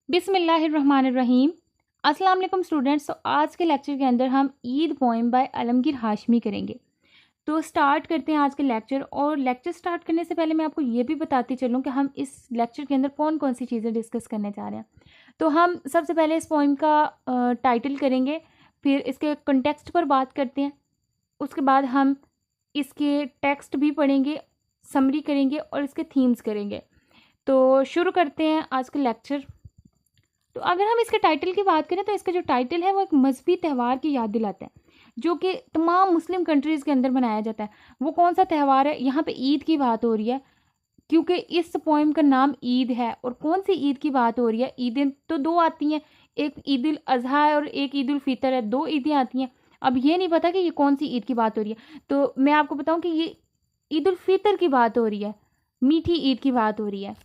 बिस्मिल्लाहिर्रहमानिर्रहीम। अस्सलाम वालेकुम स्टूडेंट्स। तो आज के लेक्चर के अंदर हम ईद पोइम बाय आलमगीर हाशमी करेंगे। तो स्टार्ट करते हैं आज के लेक्चर। और लेक्चर स्टार्ट करने से पहले मैं आपको ये भी बताती चलूँ कि हम इस लेक्चर के अंदर कौन कौन सी चीज़ें डिस्कस करने जा रहे हैं। तो हम सबसे पहले इस पोइम का टाइटल करेंगे, फिर इसके कंटेक्स्ट पर बात करते हैं, उसके बाद हम इसके टेक्स्ट भी पढ़ेंगे, समरी करेंगे और इसके थीम्स करेंगे। तो शुरू करते हैं आज का लेक्चर। तो अगर हम इसके टाइटल की बात करें तो इसका जो टाइटल है वो एक मजहबी त्यौहार की याद दिलाता है जो कि तमाम मुस्लिम कंट्रीज़ के अंदर मनाया जाता है। वो कौन सा त्यौहार है? यहाँ पे ईद की बात हो रही है क्योंकि इस पोइम का नाम ईद है। और कौन सी ईद की बात हो रही है? ईदें तो दो आती हैं, एक ईद उल अज़हा है और एक ईद उल फितर है। दो ईदें आती हैं। अब ये नहीं पता कि ये कौन सी ईद की बात हो रही है। तो मैं आपको बताऊँ कि ये ईद उल फितर की बात हो रही है, मीठी ईद की बात हो रही है,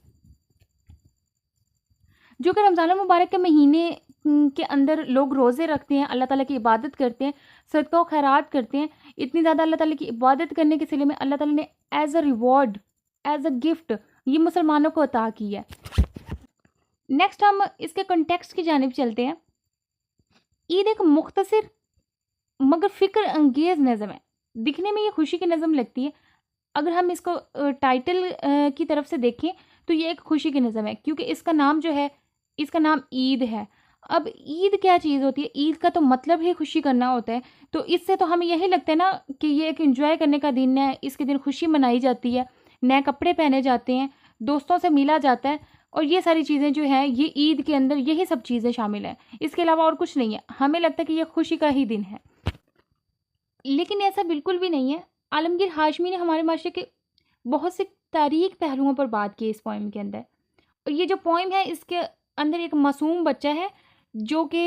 जो कि रमज़ान मुबारक के महीने के अंदर लोग रोज़े रखते हैं, अल्लाह ताला की इबादत करते हैं, सदका व खैरात करते हैं। इतनी ज़्यादा अल्लाह ताला की इबादत करने के सिले में अल्लाह ताला ने as a reward, as a gift ये मुसलमानों को अता की है। नेक्स्ट हम इसके कंटेक्स्ट की जानिब चलते हैं। ईद एक मुख्तसर मगर फ़िक्र अंगेज़ नज़म है। दिखने में ये खुशी की नज़म लगती है। अगर हम इसको टाइटल की तरफ से देखें तो ये एक खुशी की नज़म है क्योंकि इसका नाम जो है, इसका नाम ईद है। अब ईद क्या चीज़ होती है? ईद का तो मतलब ही खुशी करना होता है। तो इससे तो हमें यही लगता है ना कि ये एक एंजॉय करने का दिन है। इसके दिन खुशी मनाई जाती है, नए कपड़े पहने जाते हैं, दोस्तों से मिला जाता है और ये सारी चीज़ें जो हैं ये ईद के अंदर यही सब चीज़ें शामिल हैं। इसके अलावा और कुछ नहीं है। हमें लगता है कि ये खुशी का ही दिन है, लेकिन ऐसा बिल्कुल भी नहीं है। आलमगीर हाशमी ने हमारे माशरे के बहुत से तारीख पहलुओं पर बात की इस पोइम के अंदर। और ये जो पोइम है इसके अंदर एक मासूम बच्चा है जो कि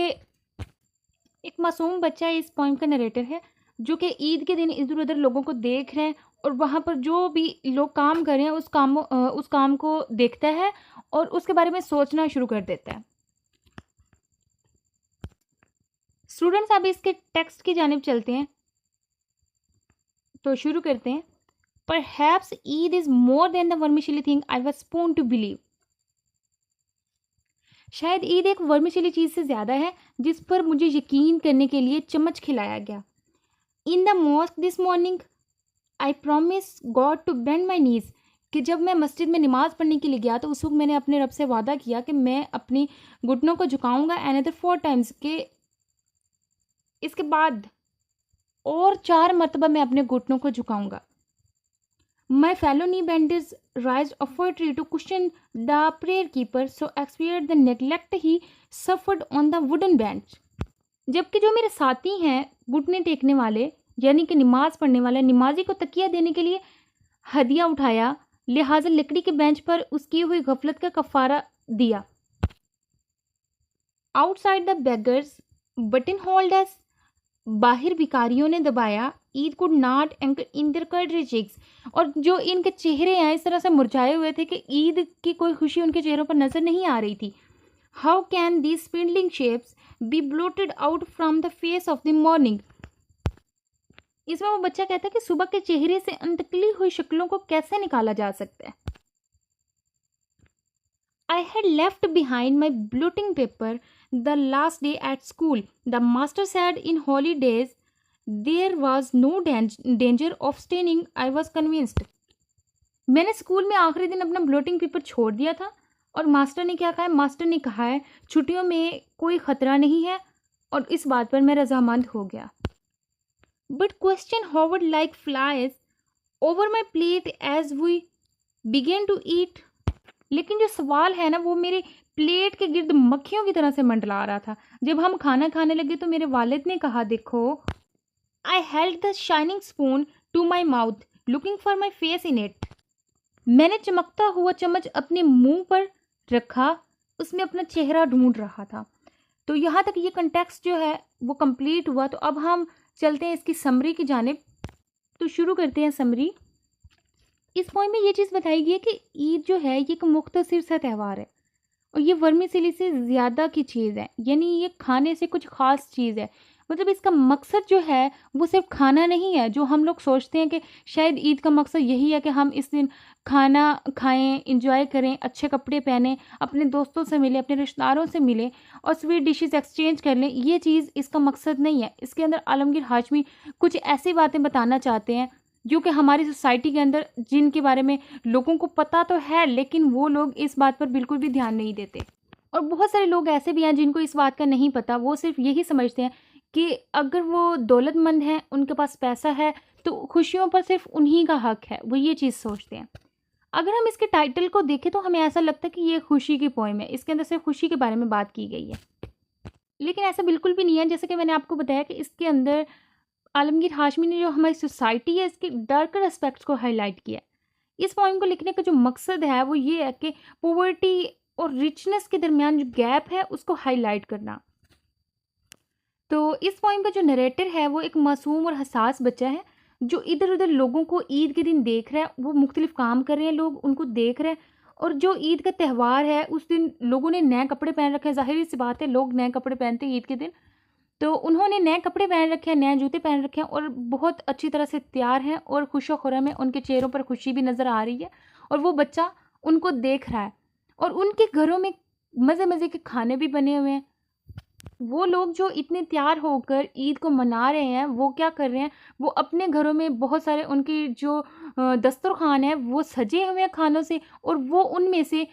एक मासूम बच्चा इस पोइम का नरेटर है जो कि ईद के दिन इधर उधर लोगों को देख रहे हैं और वहाँ पर जो भी लोग काम कर रहे हैं उस काम को देखता है और उसके बारे में सोचना शुरू कर देता है। स्टूडेंट्स अब इसके टेक्स्ट की जानिब चलते हैं। तो शुरू करते हैं। Perhaps Eid is more than the vermicelli thing I was born to believe. शायद ईद एक वर्मिशेली चीज़ से ज़्यादा है जिस पर मुझे यकीन करने के लिए चम्मच खिलाया गया। In the mosque this morning I promise God to bend my knees, कि जब मैं मस्जिद में नमाज़ पढ़ने के लिए गया तो उस वक्त मैंने अपने रब से वादा किया कि मैं अपनी घुटनों को झुकाऊंगा अनदर 4 टाइम्स, के इसके बाद और 4 मरतबा मैं अपने घुटनों को झुकाऊंगा। My fellow knee benders raised offertory to cushion the prayer keeper, so expiated the neglect he suffered on the wooden bench. जबकि जो मेरे साथी हैं घुटने टेकने वाले यानी कि नमाज पढ़ने वाले, नमाजी को तकिया देने के लिए हदिया उठाया, लिहाजा लकड़ी के बेंच पर उसकी हुई गफलत का कफारा दिया। Outside the beggars button holders, बाहर भिखारियों ने दबाया it could not anchor in their curdy cheeks, और जो इनके चेहरे हैं इस तरह से मुरझाए हुए थे कि ईद की कोई खुशी उनके चेहरों पर नजर नहीं आ रही थी। How can these spindling shapes be bloated out from the face of the morning. इसमें वो बच्चा कहता है कि सुबह के चेहरे से अंतकली हुई शक्लों को कैसे निकाला जा सकता है। I had left behind my blotting paper the last day at school. The master said in holidays there was no danger of staining. I was convinced. मैंने स्कूल में आखिरी दिन अपना ब्लोटिंग पेपर छोड़ दिया था और मास्टर ने क्या कहा है? मास्टर ने कहा है छुट्टियों में कोई खतरा नहीं है, और इस बात पर मैं रजामंद हो गया। But question hovered like flies over my plate as we began to eat. लेकिन जो सवाल है ना वो मेरे प्लेट के गिर्द मक्खियों की तरह से मंडला रहा था। जब हम खाना खाने लगे तो मेरे वालिद ने कहा, देखो, I held the shining spoon to my mouth looking for my face in it. मैंने चमकता हुआ चम्मच अपने मुंह पर रखा, उसमें अपना चेहरा ढूंढ रहा था। तो यहाँ तक ये कंटेक्स्ट जो है वो कंप्लीट हुआ। तो अब हम चलते हैं इसकी समरी की जानिब। तो शुरू करते हैं समरी। इस पोइम में ये चीज़ बताई गई है कि ईद जो है ये एक मुख्तसर सा त्यौहार है और ये वर्मिसेली से ज़्यादा की चीज़ है, यानी ये खाने से कुछ ख़ास चीज़ है। मतलब इसका मकसद जो है वो सिर्फ खाना नहीं है। जो हम लोग सोचते हैं कि शायद ईद का मकसद यही है कि हम इस दिन खाना खाएं, इंजॉय करें, अच्छे कपड़े पहनें, अपने दोस्तों से मिलें, अपने रिश्तेदारों से मिलें और स्वीट डिशेस एक्सचेंज कर लें, ये चीज़ इसका मकसद नहीं है। इसके अंदर आलमगीर हाशमी कुछ ऐसी बातें बताना चाहते हैं जो कि हमारी सोसाइटी के अंदर जिनके बारे में लोगों को पता तो है, लेकिन वो लोग इस बात पर बिल्कुल भी ध्यान नहीं देते। और बहुत सारे लोग ऐसे भी हैं जिनको इस बात का नहीं पता, वो सिर्फ यही समझते हैं कि अगर वो दौलतमंद हैं, उनके पास पैसा है, तो खुशियों पर सिर्फ उन्हीं का हक है, वो ये चीज़ सोचते हैं। अगर हम इसके टाइटल को देखें तो हमें ऐसा लगता है कि ये खुशी की पोएम है, इसके अंदर सिर्फ खुशी के बारे में बात की गई है, लेकिन ऐसा बिल्कुल भी नहीं है। जैसे कि मैंने आपको बताया कि इसके अंदर आलमगीर हाशमी ने जो हमारी सोसाइटी है इसके डार्कर एस्पेक्ट्स को हाईलाइट किया है। इस पोएम को लिखने का जो मकसद है वो ये है कि पॉवर्टी और रिचनेस के दरमियान जो गैप है उसको हाईलाइट करना। तो इस पोएम का जो नरेटर है वो एक मासूम और हसास बच्चा है जो इधर उधर लोगों को ईद के दिन देख रहा है। वो मुख्तलिफ काम कर रहे हैं, लोग उनको देख रहे हैं, और जो ईद का त्यौहार है उस दिन लोगों ने नए कपड़े पहन रखे हैं। जाहिर सी बात है, लोग नए कपड़े पहनते हैं ईद के दिन, तो उन्होंने नए कपड़े पहन रखे हैं, नए जूते पहन रखे हैं और बहुत अच्छी तरह से तैयार हैं और खुशो खुर्रम है, उनके चेहरों पर खुशी भी नज़र आ रही है और वो बच्चा उनको देख रहा है। और उनके घरों में मज़े मज़े के खाने भी बने हुए हैं। वो लोग जो इतने तैयार होकर ईद को मना रहे हैं, वो क्या कर रहे हैं, वो अपने घरों में बहुत सारे उनकी जो दस्तरखान है वो सजे हुए हैं खानों से, और वो उनमें से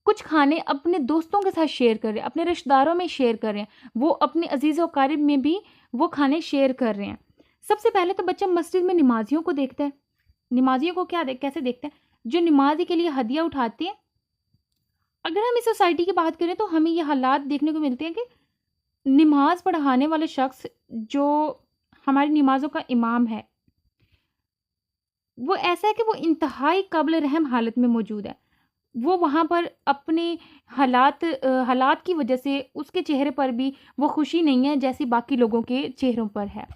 कुछ खाने अपने दोस्तों के साथ शेयर कर रहे हैं, अपने रिश्तेदारों में शेयर कर रहे हैं, वो अपने अजीज़ व अकारिब में भी वो खाने शेयर कर रहे हैं। सबसे पहले तो बच्चा मस्जिद में नमाजियों को देखता है। नमाजियों को कैसे देखते हैं, जो नमाजी के लिए हदिया उठाते हैं। अगर हम इस सोसाइटी की बात करें तो हमें ये हालात देखने को मिलते हैं कि नमाज पढ़ाने वाले शख्स जो हमारी नमाज़ों का इमाम है, वो ऐसा है कि वो इंतहाई काबिल रहम हालत में मौजूद है। वो वहाँ पर अपने हालात की वजह से उसके चेहरे पर भी वो खुशी नहीं है जैसी बाकी लोगों के चेहरों पर है,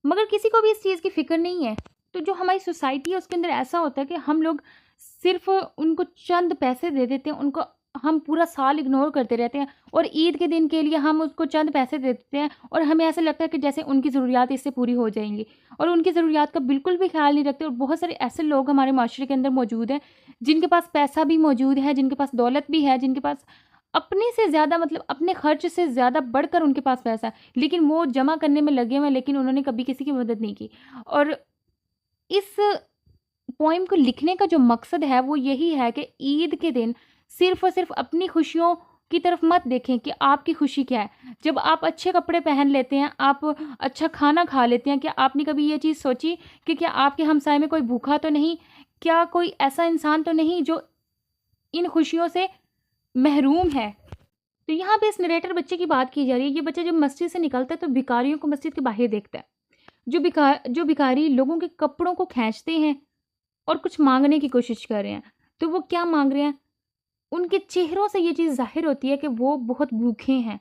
मगर किसी को भी इस चीज़ की फ़िक्र नहीं है। तो जो हमारी सोसाइटी है उसके अंदर ऐसा होता है कि हम लोग सिर्फ उनको चंद पैसे दे देते हैं, उनको हम पूरा साल इग्नोर करते रहते हैं, और ईद के दिन के लिए हम उसको चंद पैसे दे देते हैं और हमें ऐसा लगता है कि जैसे उनकी ज़रूरियात इससे पूरी हो जाएंगी, और उनकी ज़रूरियात का बिल्कुल भी ख्याल नहीं रखते। और बहुत सारे ऐसे लोग हमारे माशरे के अंदर मौजूद हैं जिनके पास पैसा भी मौजूद है, जिनके पास दौलत भी है, जिनके पास अपने से ज़्यादा मतलब अपने खर्च से ज़्यादा बढ़कर उनके पास पैसा है, लेकिन वो जमा करने में लगे हुए हैं, लेकिन उन्होंने कभी किसी की मदद नहीं की। और इस पोएम को लिखने का जो मकसद है वो यही है कि ईद के दिन सिर्फ़ और सिर्फ अपनी खुशियों की तरफ मत देखें कि आपकी खुशी क्या है। जब आप अच्छे कपड़े पहन लेते हैं, आप अच्छा खाना खा लेते हैं, क्या आपने कभी ये चीज़ सोची कि क्या आपके हमसाए में कोई भूखा तो नहीं? क्या कोई ऐसा इंसान तो नहीं जो इन खुशियों से महरूम है? तो यहाँ पे इस नरेटर बच्चे की बात की जा रही है। ये बच्चा जब मस्जिद से निकलता है तो भिखारियों को मस्जिद के बाहर देखता है। जो भिखारी लोगों के कपड़ों को खींचते हैं और कुछ मांगने की कोशिश कर रहे हैं, तो वो क्या मांग रहे हैं? उनके चेहरों से ये चीज़ ज़ाहिर होती है कि वो बहुत भूखे हैं,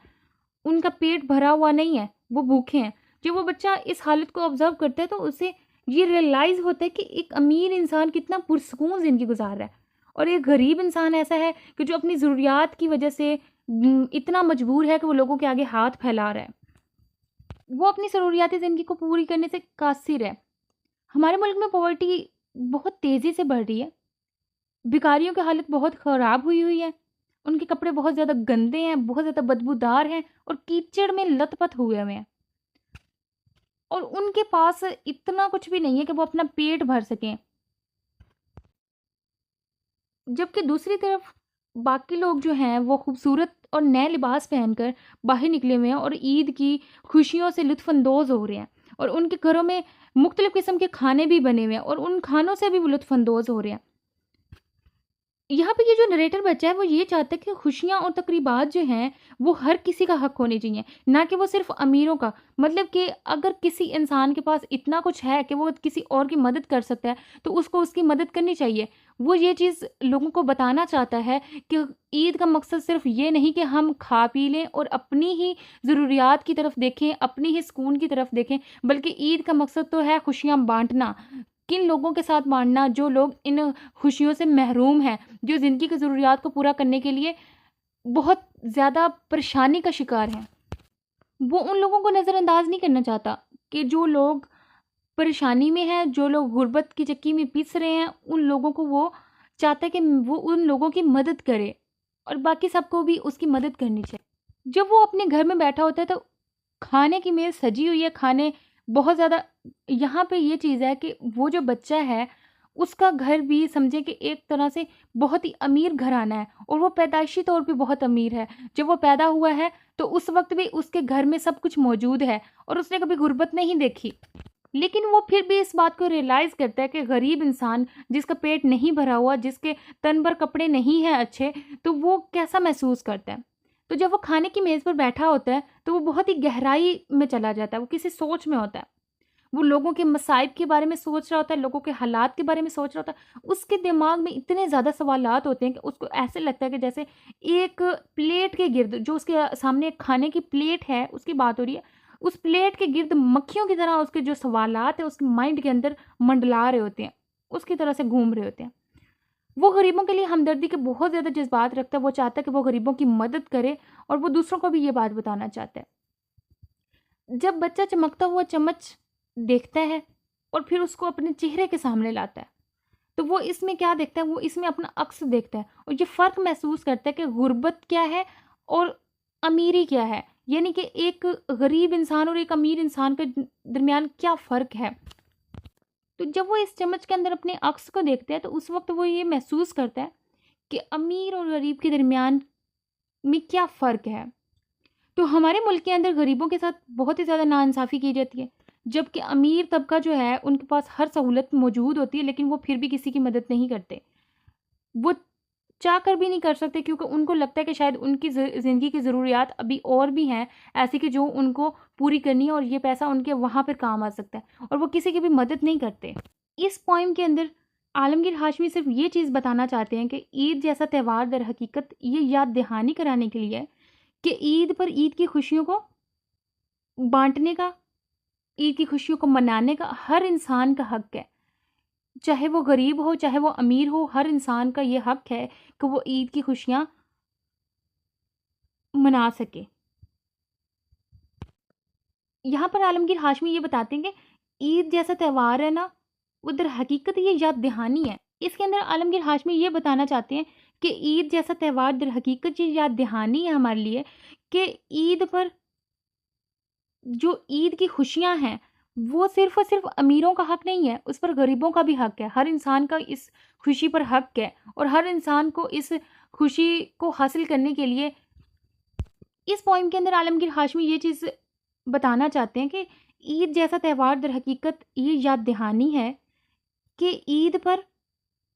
उनका पेट भरा हुआ नहीं है, वो भूखे हैं। जब वो बच्चा इस हालत को ऑब्ज़र्व करता है तो उसे ये रियलाइज़ होता है कि एक अमीर इंसान कितना पुरसकून ज़िंदगी गुजार रहा है, और एक गरीब इंसान ऐसा है कि जो अपनी ज़रूरियात की वजह से इतना मजबूर है कि वो लोगों के आगे हाथ फैला रहा है। वो अपनी ज़रूरियाती ज़िंदगी को पूरी करने से कासिर है। हमारे मुल्क में पॉवर्टी बहुत तेज़ी से बढ़ रही है। भिखारियों की हालत बहुत ख़राब हुई है। उनके कपड़े बहुत ज़्यादा गंदे हैं, बहुत ज़्यादा बदबूदार हैं और कीचड़ में लथपथ हुए हुए हैं, और उनके पास इतना कुछ भी नहीं है कि वो अपना पेट भर सकें। जबकि दूसरी तरफ बाकी लोग जो हैं वो खूबसूरत और नए लिबास पहनकर बाहर निकले हुए हैं और ईद की खुशियों से लुत्फ़अंदोज़ हो रहे हैं, और उनके घरों में मुख्तलिफ़ किस्म के खाने भी बने हुए हैं और उन खानों से भी वो लुत्फ़अंदोज़ हो रहे हैं। यहाँ पे ये जो नरेटर बच्चा है वो ये चाहता है कि खुशियाँ और तकरीबात जो हैं वो हर किसी का हक होनी चाहिए, ना कि वो सिर्फ अमीरों का। मतलब कि अगर किसी इंसान के पास इतना कुछ है कि वो किसी और की मदद कर सकता है तो उसको उसकी मदद करनी चाहिए। वो ये चीज़ लोगों को बताना चाहता है कि ईद का मकसद सिर्फ ये नहीं कि हम खा पी लें और अपनी ही ज़रूरियात की तरफ देखें, अपनी ही सुकून की तरफ देखें, बल्कि ईद का मकसद तो है खुशियाँ बांटना। किन लोगों के साथ बांटना जो लोग इन खुशियों से महरूम हैं, जो ज़िंदगी की ज़रूरियात को पूरा करने के लिए बहुत ज़्यादा परेशानी का शिकार हैं। वो उन लोगों को नज़रअंदाज नहीं करना चाहता कि जो लोग परेशानी में हैं, जो लोग गुर्बत की चक्की में पिस रहे हैं, उन लोगों को वो चाहता है कि वो उन लोगों की मदद करे और बाकी सबको भी उसकी मदद करनी चाहिए। जब वो अपने घर में बैठा होता है तो खाने की मेज़ सजी हुई है, खाने बहुत ज़्यादा, यहाँ पे ये चीज़ है कि वो जो बच्चा है उसका घर भी समझे कि एक तरह से बहुत ही अमीर घराना है और वो पैदाइशी तौर पे बहुत अमीर है। जब वो पैदा हुआ है तो उस वक्त भी उसके घर में सब कुछ मौजूद है और उसने कभी गुर्बत नहीं देखी। लेकिन वो फिर भी इस बात को रियलाइज़ करता है कि गरीब इंसान जिसका पेट नहीं भरा हुआ, जिसके तन भर कपड़े नहीं हैं अच्छे, तो वो कैसा महसूस करता है। तो जब वो खाने की मेज़ पर बैठा होता है तो वो बहुत ही गहराई में चला जाता है, वो किसी सोच में होता है। वो लोगों के मसाइब के बारे में सोच रहा होता है, लोगों के हालात के बारे में सोच रहा होता है। उसके दिमाग में इतने ज़्यादा सवालात होते हैं कि उसको ऐसे लगता है कि जैसे एक प्लेट के गिर्द, जो उसके सामने एक खाने की प्लेट है उसकी बात हो रही है, उस प्लेट के गिर्द मक्खियों की तरह उसके जो सवालात है उसके माइंड के अंदर मंडला रहे होते हैं, उसकी तरह से घूम रहे होते हैं। वो गरीबों के लिए हमदर्दी के बहुत ज़्यादा जज्बात रखता है, वो चाहता है कि वो गरीबों की मदद करे और वो दूसरों को भी ये बात बताना चाहता है। जब बच्चा चमकता हुआ चम्मच देखता है और फिर उसको अपने चेहरे के सामने लाता है, तो वो इसमें क्या देखता है, वो इसमें अपना अक्स देखता है और ये फ़र्क महसूस करता है कि गुर्बत क्या है और अमीरी क्या है, यानी कि एक गरीब इंसान और एक अमीर इंसान के दरमियान क्या फ़र्क है। तो जब वो इस चम्मच के अंदर अपने अक्स को देखता है तो उस वक्त वो ये महसूस करता है कि अमीर और गरीब के दरमियान में क्या फ़र्क है। तो हमारे मुल्क के अंदर गरीबों के साथ बहुत ही ज़्यादा नाइंसाफ़ी की जाती है, जबकि अमीर तबका जो है उनके पास हर सहूलत मौजूद होती है, लेकिन वो फिर भी किसी की मदद नहीं करते। वो चाह कर भी नहीं कर सकते क्योंकि उनको लगता है कि शायद उनकी ज़िंदगी की ज़रूरियात अभी और भी हैं ऐसी कि जो उनको पूरी करनी है और ये पैसा उनके वहाँ पर काम आ सकता है, और वो किसी की भी मदद नहीं करते। इस पोएम के अंदर आलमगीर हाशमी सिर्फ ये चीज़ बताना चाहते हैं कि ईद जैसा त्यौहार दर हकीकत ये याद दहानी कराने के लिए है कि ईद पर ईद की खुशियों को बांटने का, ईद की खुशियों को मनाने का हर इंसान का हक है। चाहे वो गरीब हो, चाहे वो अमीर हो, हर इंसान का ये हक है कि वो ईद की खुशियाँ मना सके। यहाँ पर आलमगीर हाशमी ये बताते हैं कि ईद जैसा त्यौहार है ना, वो दर हकीकत ये याद दहानी है। इसके अंदर आलमगीर हाशमी ये बताना चाहते हैं कि ईद जैसा त्यौहार दर हकीकत ये याद दहानी है हमारे लिए कि ईद पर जो ईद की खुशियाँ हैं, वो सिर्फ़ और सिर्फ़ अमीरों का हक नहीं है, उस पर गरीबों का भी हक है। हर इंसान का इस खुशी पर हक है और हर इंसान को इस खुशी को हासिल करने के लिए इस पोएम के अंदर आलमगीर हाशमी ये चीज़ बताना चाहते हैं कि ईद जैसा त्यौहार दर हकीकत ये याद दहानी है कि ईद पर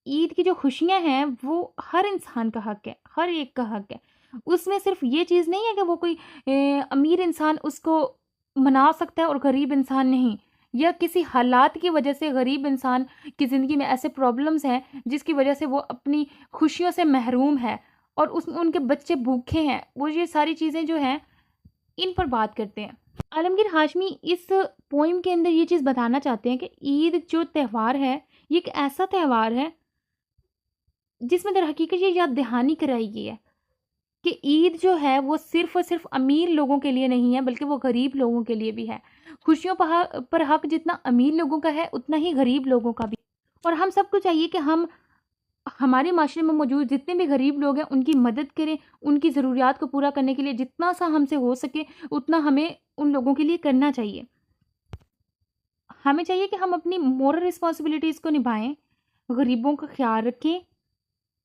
ईद की जो खुशियाँ हैं वो हर इंसान का हक है, हर एक का हक है। उसमें सिर्फ़ ये चीज़ नहीं है कि वो कोई अमीर इंसान उसको मना सकता है और गरीब इंसान नहीं, या किसी हालात की वजह से गरीब इंसान की ज़िंदगी में ऐसे प्रॉब्लम्स हैं जिसकी वजह से वो अपनी खुशियों से महरूम है और उसमें उनके बच्चे भूखे हैं। वो ये सारी चीज़ें जो हैं इन पर बात करते हैं। आलमगीर हाशमी इस पोएम के अंदर ये चीज़ बताना चाहते हैं कि ईद जो त्यौहार है ये एक ऐसा त्यौहार है जिसमें दर हकीकत ये याद दहानी कराई गई है कि ईद जो है वो सिर्फ़ और सिर्फ़ अमीर लोगों के लिए नहीं है, बल्कि वो गरीब लोगों के लिए भी है। खुशियों पर हक जितना अमीर लोगों का है उतना ही गरीब लोगों का भी। और हम सबको चाहिए कि हम हमारे माशरे में मौजूद जितने भी गरीब लोग हैं उनकी मदद करें, उनकी ज़रूरियात को पूरा करने के लिए जितना सा हमसे हो सके उतना हमें उन लोगों के लिए करना चाहिए। हमें चाहिए कि हम अपनी मोरल रिस्पॉन्सिबिलिटीज़ को निभाएं, गरीबों का ख्याल रखें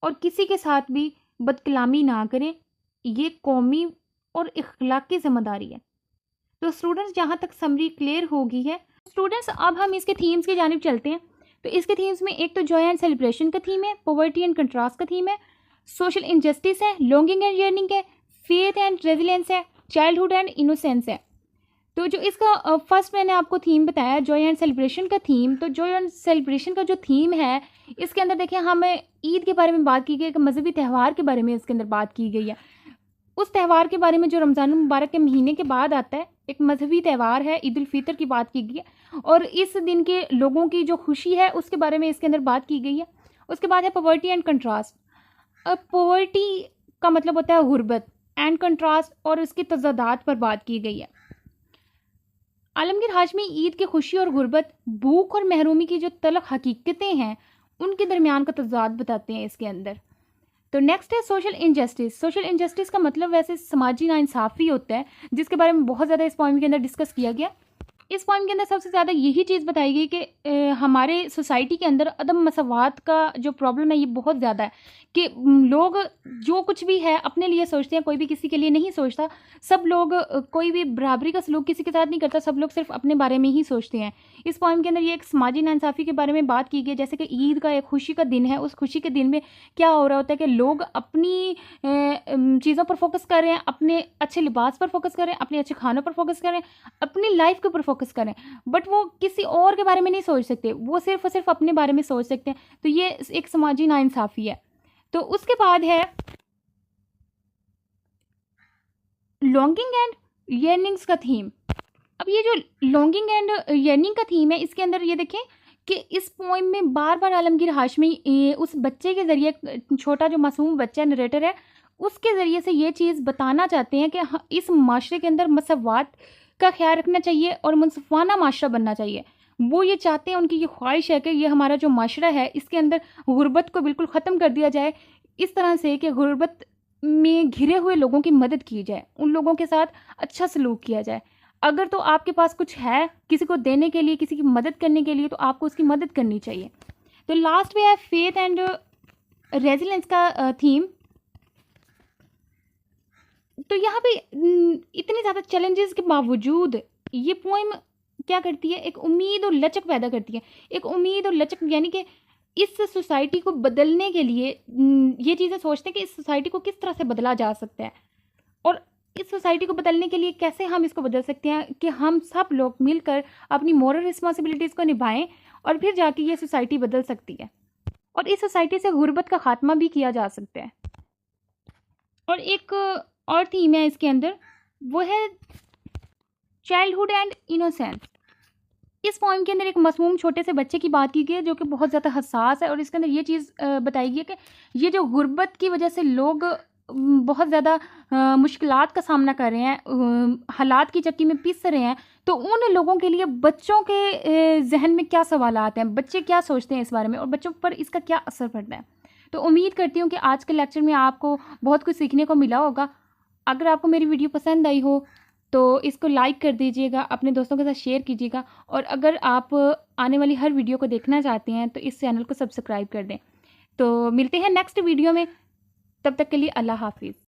और किसी के साथ भी बदकलामी ना करें। ये कौमी और इखलाकी ज़िम्मेदारी है। तो स्टूडेंट्स, जहाँ तक समरी क्लियर हो गई है, स्टूडेंट्स अब हम इसके थीम्स की जानिब चलते हैं। तो इसके थीम्स में एक तो जॉय एंड सेलिब्रेशन का थीम है, पॉवर्टी एंड कंट्रास्ट का थीम है, सोशल इंजस्टिस है, लॉन्गिंग एंड यर्निंग है, फेथ एंड रेजिलेंस है, चाइल्डहुड एंड इनोसेंस है। तो जो इसका फर्स्ट मैंने आपको थीम बताया जॉय एंड सेलिब्रेशन का थीम, तो जॉय एंड सेलिब्रेशन का जो थीम है इसके अंदर देखिए हमें ईद के बारे में बात की गई है, एक मजहबी त्यौहार के बारे में इसके अंदर बात की गई है। उस त्यौहार के बारे में जो रमज़ान मुबारक के महीने के बाद आता है, एक मजहबी त्यौहार है, ईद उल फितर की बात की गई है और इस दिन के लोगों की जो खुशी है उसके बारे में इसके अंदर बात की गई है। उसके बाद है पॉवर्टी एंड कंट्रास्ट। अब पॉवर्टी का मतलब होता है गुर्बत, एंड कंट्रास्ट और इसकी तज़ादात पर बात की गई है। आलमगीर हाशमी ईद की खुशी और गुर्बत, भूख और महरूमी की जो तलख हकीकतें हैं, उनके दरमियान का तज़ाद बताते हैं इसके अंदर। तो नेक्स्ट है सोशल इनजस्टिस। सोशल इनजस्टिस का मतलब वैसे समाजी नाइंसाफ़ी होता है, जिसके बारे में बहुत ज़्यादा इस पॉइंट के अंदर डिस्कस किया गया। इस पॉइंट के अंदर सबसे ज़्यादा यही चीज़ बताई गई कि हमारे सोसाइटी के अंदर अदम मसवात का जो प्रॉब्लम है ये बहुत ज़्यादा है कि लोग जो कुछ भी है अपने लिए सोचते हैं, कोई भी किसी के लिए नहीं सोचता। सब लोग कोई भी बराबरी का सलूक किसी के साथ नहीं करता, सब लोग सिर्फ अपने बारे में ही सोचते हैं। इस पॉइंट के अंदर ये एक समाजी नाइंसाफ़ी के बारे में बात की गई, जैसे कि ईद का एक खुशी का दिन है, उस खुशी के दिन में क्या हो रहा होता है कि लोग अपनी चीज़ों पर फोकस कर रहे हैं, अपने अच्छे लिबास पर फोकस कर रहे हैं, अपने अच्छे खानों पर फोकस कर रहे हैं, अपनी लाइफ के ऊपर फोकस करें, बट वो किसी और के बारे में नहीं सोच सकते, वो सिर्फ और सिर्फ अपने बारे में सोच सकते हैं। तो ये एक समाजी नाइंसाफ़ी है। तो उसके बाद है लॉन्गिंग एंड yearnings का थीम। अब ये जो लॉन्गिंग एंड yearning का थीम है, इसके अंदर ये देखें कि इस पोइम में बार बार आलमगीर हाशमी उस बच्चे के ज़रिए, छोटा जो मासूम बच्चा नरेटर है, उसके ज़रिए से ये चीज़ बताना चाहते हैं कि इस माशरे के अंदर मसवात का ख्याल रखना चाहिए और मुनसफाना माशरा बनना चाहिए। वो ये चाहते हैं, उनकी ये ख्वाहिश है कि ये हमारा जो माशरा है इसके अंदर गुर्बत को बिल्कुल ख़त्म कर दिया जाए, इस तरह से कि गुर्बत में घिरे हुए लोगों की मदद की जाए, उन लोगों के साथ अच्छा सलूक किया जाए। अगर तो आपके पास कुछ है किसी को देने के लिए, किसी की मदद करने के लिए, तो आपको उसकी मदद करनी चाहिए। तो लास्ट में है फेथ एंड रेजिलेंस का थीम। तो यहाँ पे इतने ज़्यादा चैलेंजेस के बावजूद ये पोइम क्या करती है, एक उम्मीद और लचक पैदा करती है। एक उम्मीद और लचक, यानी कि इस सोसाइटी को बदलने के लिए ये चीज़ें सोचते हैं कि इस सोसाइटी को किस तरह से बदला जा सकता है, और इस सोसाइटी को बदलने के लिए कैसे हम इसको बदल सकते हैं कि हम सब लोग मिलकर अपनी मॉरल रिस्पॉन्सिबिलिटीज़ को निभाएं, और फिर जाके ये सोसाइटी बदल सकती है, और इस सोसाइटी से गुर्बत का खात्मा भी किया जा सकता है। और एक और थीम है इसके अंदर, वो है चाइल्डहुड एंड इनोसेंस। इस पोइम के अंदर एक मासूम छोटे से बच्चे की बात की गई है जो कि बहुत ज़्यादा हसास है, और इसके अंदर ये चीज़ बताई गई है कि ये जो गुर्बत की वजह से लोग बहुत ज़्यादा मुश्किलात का सामना कर रहे हैं, हालात की चक्की में पिस रहे हैं, तो उन लोगों के लिए बच्चों के जहन में क्या सवाल आते हैं, बच्चे क्या सोचते हैं इस बारे में, और बच्चों पर इसका क्या असर पड़ता है। तो उम्मीद करती हूँ कि आज के लेक्चर में आपको बहुत कुछ सीखने को मिला होगा। अगर आपको मेरी वीडियो पसंद आई हो तो इसको लाइक कर दीजिएगा, अपने दोस्तों के साथ शेयर कीजिएगा, और अगर आप आने वाली हर वीडियो को देखना चाहते हैं तो इस चैनल को सब्सक्राइब कर दें। तो मिलते हैं नेक्स्ट वीडियो में, तब तक के लिए अल्लाह हाफिज़।